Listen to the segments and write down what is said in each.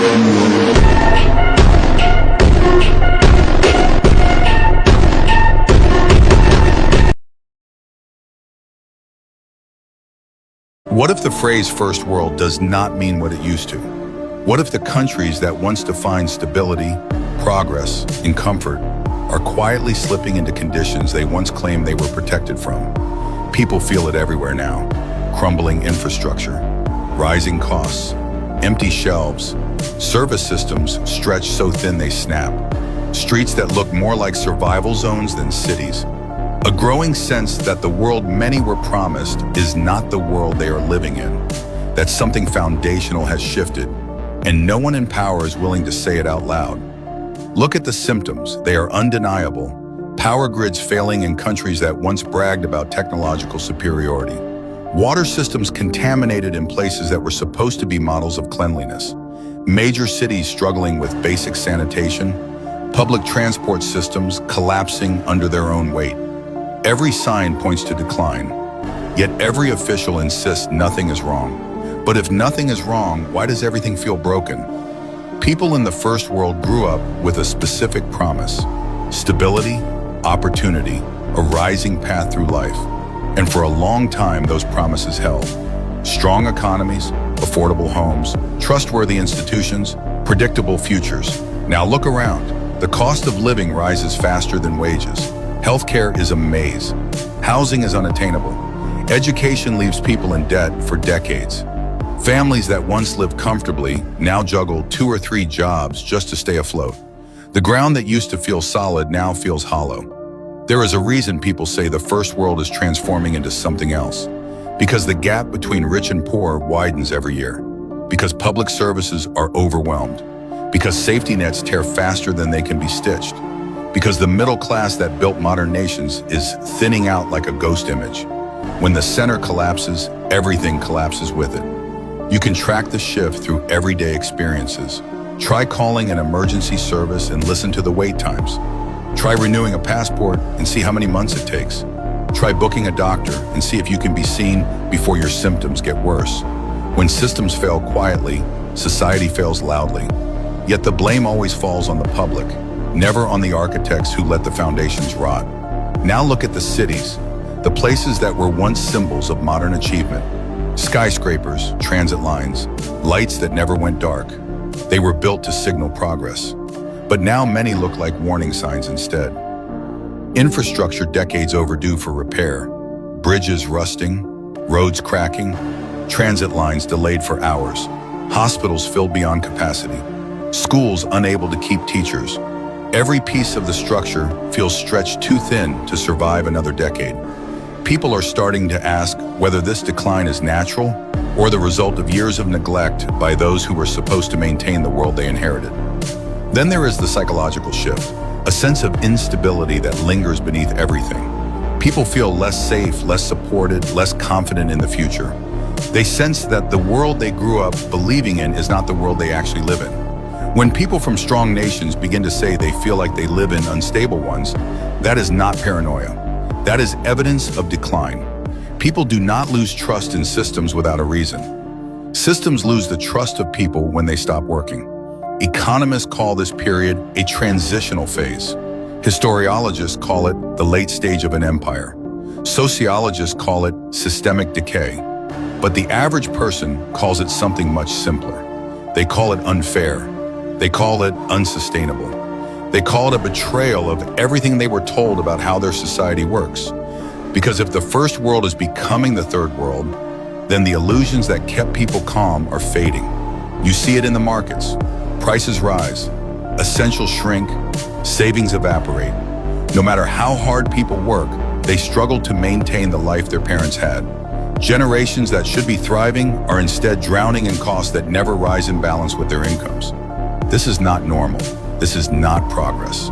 What if the phrase first world does not mean what it used to? What if the countries that once defined stability, progress, and comfort are quietly slipping into conditions they once claimed they were protected from? People feel it everywhere now. Crumbling infrastructure, rising costs, empty shelves, service systems stretched so thin they snap, streets that look more like survival zones than cities. A growing sense that the world many were promised is not the world they are living in, that something foundational has shifted, and no one in power is willing to say it out loud. Look at the symptoms, they are undeniable. Power grids failing in countries that once bragged about technological superiority. Water systems contaminated in places that were supposed to be models of cleanliness. Major cities struggling with basic sanitation. Public transport systems collapsing under their own weight. Every sign points to decline, yet every official insists nothing is wrong. But if nothing is wrong, why does everything feel broken? People in the first world grew up with a specific promise: stability, opportunity, a rising path through life. And for a long time, those promises held. Strong economies, affordable homes, trustworthy institutions, predictable futures. Now look around. The cost of living rises faster than wages. Healthcare is a maze. Housing is unattainable. Education leaves people in debt for decades. Families that once lived comfortably now juggle 2 or 3 jobs just to stay afloat. The ground that used to feel solid now feels hollow. There is a reason people say the first world is transforming into something else. Because the gap between rich and poor widens every year. Because public services are overwhelmed. Because safety nets tear faster than they can be stitched. Because the middle class that built modern nations is thinning out like a ghost image. When the center collapses, everything collapses with it. You can track the shift through everyday experiences. Try calling an emergency service and listen to the wait times. Try renewing a passport and see how many months it takes. Try booking a doctor and see if you can be seen before your symptoms get worse. When systems fail quietly, society fails loudly. Yet the blame always falls on the public, never on the architects who let the foundations rot. Now look at the cities, the places that were once symbols of modern achievement. Skyscrapers, transit lines, lights that never went dark. They were built to signal progress. But now many look like warning signs instead. Infrastructure decades overdue for repair. Bridges rusting, roads cracking, transit lines delayed for hours, hospitals filled beyond capacity, schools unable to keep teachers. Every piece of the structure feels stretched too thin to survive another decade. People are starting to ask whether this decline is natural or the result of years of neglect by those who were supposed to maintain the world they inherited. Then there is the psychological shift, a sense of instability that lingers beneath everything. People feel less safe, less supported, less confident in the future. They sense that the world they grew up believing in is not the world they actually live in. When people from strong nations begin to say they feel like they live in unstable ones, that is not paranoia. That is evidence of decline. People do not lose trust in systems without a reason. Systems lose the trust of people when they stop working. Economists call this period a transitional phase. Historiologists call it the late stage of an empire. Sociologists call it systemic decay. But the average person calls it something much simpler. They call it unfair. They call it unsustainable. They call it a betrayal of everything they were told about how their society works. Because if the first world is becoming the third world, then the illusions that kept people calm are fading. You see it in the markets. Prices rise, essentials shrink, savings evaporate. No matter how hard people work, they struggle to maintain the life their parents had. Generations that should be thriving are instead drowning in costs that never rise in balance with their incomes. This is not normal. This is not progress.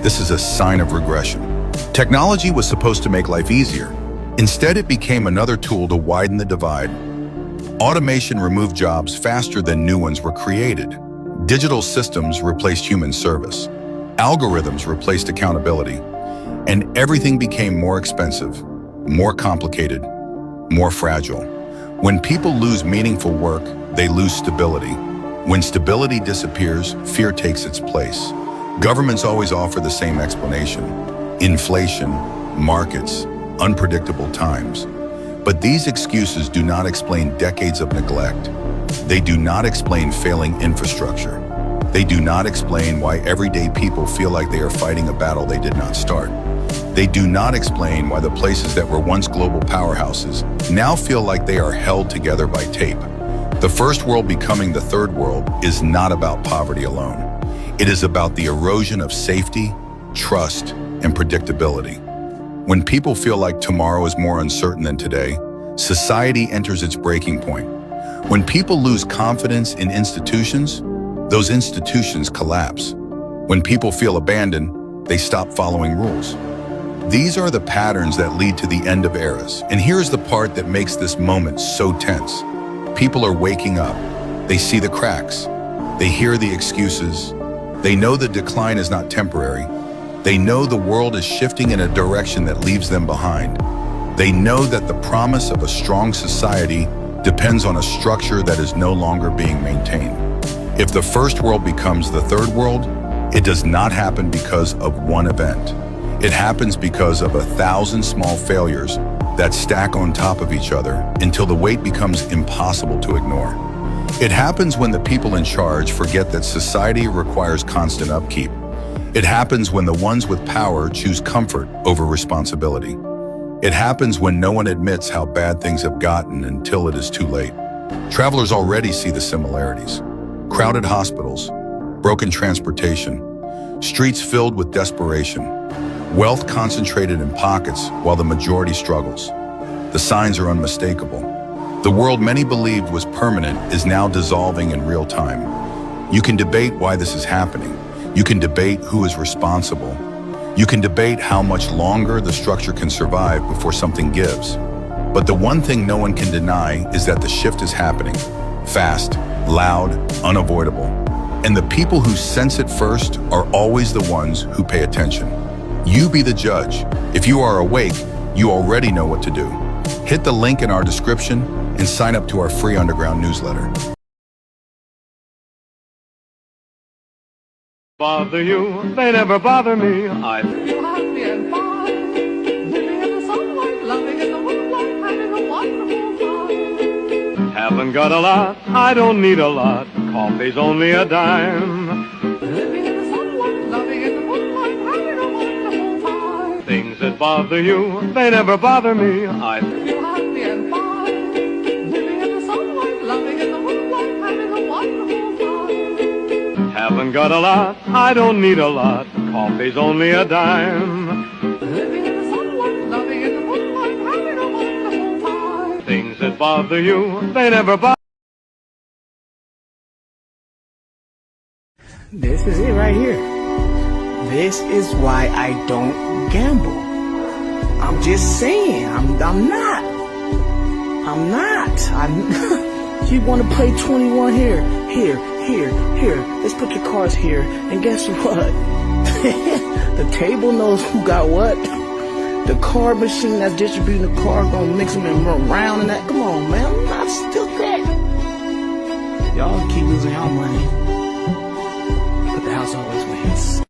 This is a sign of regression. Technology was supposed to make life easier. Instead, it became another tool to widen the divide. Automation removed jobs faster than new ones were created. Digital systems replaced human service. Algorithms replaced accountability. And everything became more expensive, more complicated, more fragile. When people lose meaningful work, they lose stability. When stability disappears, fear takes its place. Governments always offer the same explanation: inflation, markets, unpredictable times. But these excuses do not explain decades of neglect. They do not explain failing infrastructure. They do not explain why everyday people feel like they are fighting a battle they did not start. They do not explain why the places that were once global powerhouses now feel like they are held together by tape. The first world becoming the third world is not about poverty alone. It is about the erosion of safety, trust, and predictability. When people feel like tomorrow is more uncertain than today, society enters its breaking point. When people lose confidence in institutions, those institutions collapse. When people feel abandoned, they stop following rules. These are the patterns that lead to the end of eras. And here's the part that makes this moment so tense. People are waking up. They see the cracks. They hear the excuses. They know the decline is not temporary. They know the world is shifting in a direction that leaves them behind. They know that the promise of a strong society depends on a structure that is no longer being maintained. If the first world becomes the third world, it does not happen because of one event. It happens because of 1,000 small failures that stack on top of each other until the weight becomes impossible to ignore. It happens when the people in charge forget that society requires constant upkeep. It happens when the ones with power choose comfort over responsibility. It happens when no one admits how bad things have gotten until it is too late. Travelers already see the similarities. Crowded hospitals, broken transportation, streets filled with desperation, wealth concentrated in pockets while the majority struggles. The signs are unmistakable. The world many believed was permanent is now dissolving in real time. You can debate why this is happening. You can debate who is responsible. You can debate how much longer the structure can survive before something gives. But the one thing no one can deny is that the shift is happening. Fast, loud, unavoidable. And the people who sense it first are always the ones who pay attention. You be the judge. If you are awake, you already know what to do. Hit the link in our description and sign up to our free underground newsletter. Bother you, they never bother me. I feel happy and fine, living in the sunlight, loving in the moonlight, having a wonderful time. Haven't got a lot, I don't need a lot, coffee's only a dime. Living in the sunlight, loving in the moonlight, having a wonderful time. Things that bother you, they never bother me. I feel happy and fine, living in the sunlight, loving in the moonlight, having a wonderful time. Haven't got a lot, I don't need a lot, coffee's only a dime. Living in the sunlight, loving in the moonlight, having a wonderful time. Things that bother you, they never bother. This is it right here. This is why I don't gamble. I'm just saying, I'm not. You want to play 21 here. Let's put your cards here. And guess what? The table knows who got what. The card machine that's distributing the card gonna mix them and run around and that. Come on, man. I'm not stupid. Y'all keep losing y'all money. But the house always wins.